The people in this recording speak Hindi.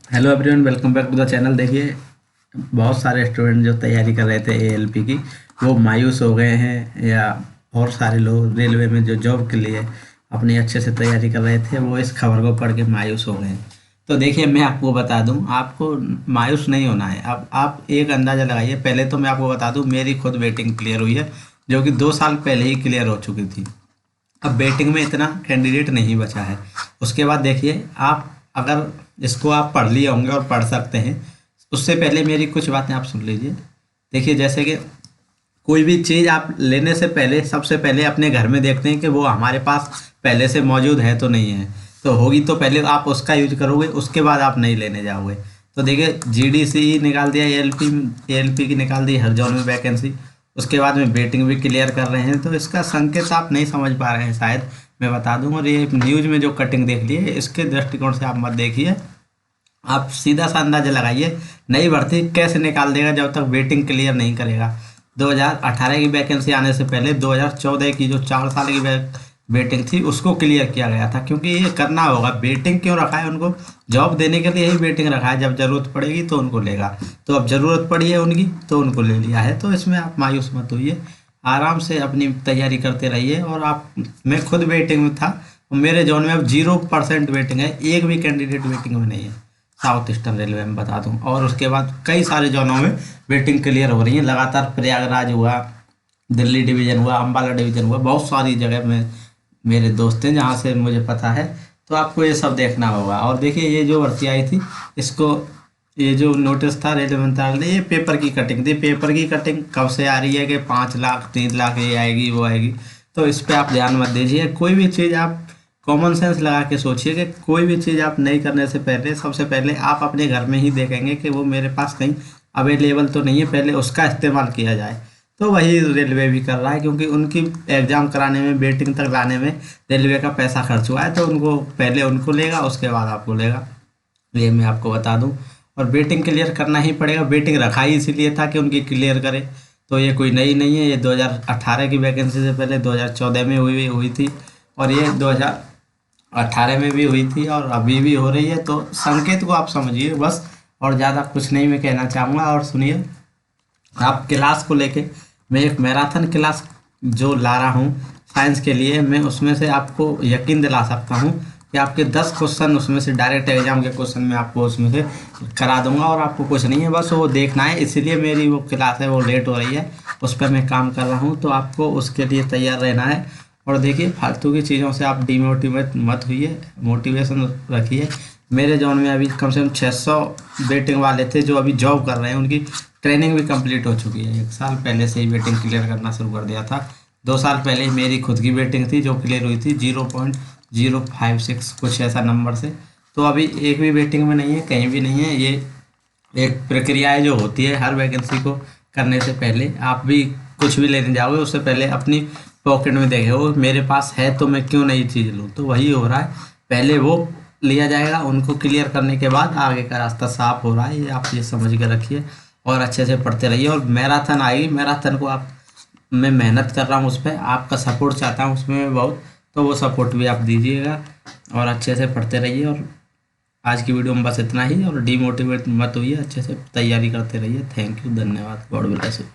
Hello everyone, welcome back to the channel. देखिए, बहुत सारे स्टूडेंट जो तैयारी कर रहे थे एएलपी की, वो मायूस हो गए हैं, या और सारे लोग रेलवे में जो जॉब के लिए अपनी अच्छे से तैयारी कर रहे थे, वो इस खबर को पढ़ के मायूस हो गए हैं। तो देखिए, मैं आपको बता दूं, आपको मायूस नहीं होना है। अब आप एक अंदाज़ा लगाइए। पहले तो मैं आपको बता दूं, मेरी खुद वेटिंग क्लियर हुई है, जो कि 2 साल पहले ही क्लियर हो चुकी थी। अब वेटिंग में इतना कैंडिडेट नहीं बचा है। उसके बाद देखिए, आप अगर इसको आप पढ़ लिए होंगे और पढ़ सकते हैं, उससे पहले मेरी कुछ बातें आप सुन लीजिए। देखिए, जैसे कि कोई भी चीज़ आप लेने से पहले सबसे पहले अपने घर में देखते हैं कि वो हमारे पास पहले से मौजूद है तो नहीं है। तो होगी तो पहले आप उसका यूज करोगे, उसके बाद आप नहीं लेने जाओगे। तो देखिए, जीडीसी निकाल दिया, एएलपी की निकाल दी हर जॉन में वैकेंसी। उसके बाद में वेटिंग भी क्लियर कर रहे हैं। तो इसका संकेत आप नहीं समझ पा रहे हैं शायद, मैं बता दूं। और ये न्यूज़ में जो कटिंग देख ली है, इसके दृष्टिकोण से आप मत देखिए। आप सीधा सा अंदाजा लगाइए, नई भर्ती कैसे निकाल देगा जब तक वेटिंग क्लियर नहीं करेगा। 2018 की वैकेंसी आने से पहले 2014 की जो 4 साल की वेटिंग थी, उसको क्लियर किया गया था, क्योंकि ये करना होगा। वेटिंग क्यों रखा है उनको? जॉब देने के लिए ही वेटिंग रखा है। जब ज़रूरत पड़ेगी तो उनको लेगा। तो अब ज़रूरत पड़ी है उनकी, तो उनको ले लिया है। तो इसमें आप मायूस मत होइए, आराम से अपनी तैयारी करते रहिए। और आप, मैं खुद वेटिंग में था, मेरे जोन में अब 0% वेटिंग है, एक भी कैंडिडेट वेटिंग में नहीं है। साउथ ईस्टर्न रेलवे में बता दूं। और उसके बाद कई सारे जोनों में वेटिंग क्लियर हो रही है लगातार। प्रयागराज हुआ, दिल्ली डिवीज़न हुआ, अम्बाला डिवीज़न हुआ, बहुत सारी जगह में मेरे दोस्त हैं जहाँ से मुझे पता है। तो आपको ये सब देखना होगा। और देखिए, ये जो भर्ती आई थी, इसको, ये जो नोटिस था रेलवे मंत्रालय ने, ये पेपर की कटिंग थी। पेपर की कटिंग कब से आ रही है कि 5 लाख 3 लाख ये आएगी वो आएगी। तो इस पर आप ध्यान मत दीजिए। कोई भी चीज़ आप कॉमन सेंस लगा के सोचिए कि कोई भी चीज़ आप नहीं करने से पहले सबसे पहले आप अपने घर में ही देखेंगे कि वो मेरे पास कहीं अवेलेबल तो नहीं है, पहले उसका इस्तेमाल किया जाए। तो वही रेलवे भी कर रहा है, क्योंकि उनकी एग्ज़ाम कराने में, वेटिंग तक लाने में रेलवे का पैसा खर्च हुआ है। तो उनको पहले उनको लेगा, उसके बाद आपको लेगा। ये मैं आपको बता दूं। और वेटिंग क्लियर करना ही पड़ेगा। वेटिंग रखा ही इसीलिए था कि उनकी क्लियर करे। तो ये कोई नई नहीं है, ये 2018 की वैकेंसी से पहले 2014 में हुई थी, और ये 2018 में भी हुई थी, और अभी भी हो रही है। तो संकेत को आप समझिए बस, और ज़्यादा कुछ नहीं मैं कहना चाहूँगा। और सुनिए, आप क्लास को लेके, मैं एक मैराथन क्लास जो ला रहा हूँ साइंस के लिए, मैं उसमें से आपको यकीन दिला सकता हूँ कि आपके 10 क्वेश्चन उसमें से डायरेक्ट एग्जाम के क्वेश्चन में आपको उसमें से करा दूंगा। और आपको कुछ नहीं है, बस वो देखना है। इसीलिए मेरी वो क्लास है वो लेट हो रही है, उस पर मैं काम कर रहा हूँ। तो आपको उसके लिए तैयार रहना है। और देखिए, फालतू की चीज़ों से आप डिमोटिवेट मत होइए, मोटिवेशन रखिए। मेरे जोन में अभी कम से कम 600 वेटिंग वाले थे जो अभी जॉब कर रहे हैं। उनकी ट्रेनिंग भी कंप्लीट हो चुकी है। 1 साल पहले से ही वेटिंग क्लियर करना शुरू कर दिया था। 2 साल पहले ही मेरी खुद की वेटिंग थी जो क्लियर हुई थी 0.056 कुछ ऐसा नंबर से। तो अभी एक भी वेटिंग में नहीं है, कहीं भी नहीं है। ये एक प्रक्रिया है जो होती है हर वैकेंसी को करने से पहले। आप भी कुछ भी लेने जाओगे, उससे पहले अपनी पॉकेट में देखे हो मेरे पास है तो मैं क्यों नई चीज़ लूँ। तो वही हो रहा है, पहले वो लिया जाएगा, उनको क्लियर करने के बाद आगे का रास्ता साफ हो रहा है। ये आप ये समझ के रखिए और अच्छे से पढ़ते रहिए। और मैराथन आएगी, मैराथन को आप, मैं मेहनत कर रहा हूँ उस पर, आपका सपोर्ट चाहता हूँ उसमें मैं बहुत। तो वो सपोर्ट भी आप दीजिएगा और अच्छे से पढ़ते रहिए। और आज की वीडियो में बस इतना ही। और डीमोटिवेट मत होइए, अच्छे से तैयारी करते रहिए। थैंक यू, धन्यवाद, गॉड ब्लेस यू।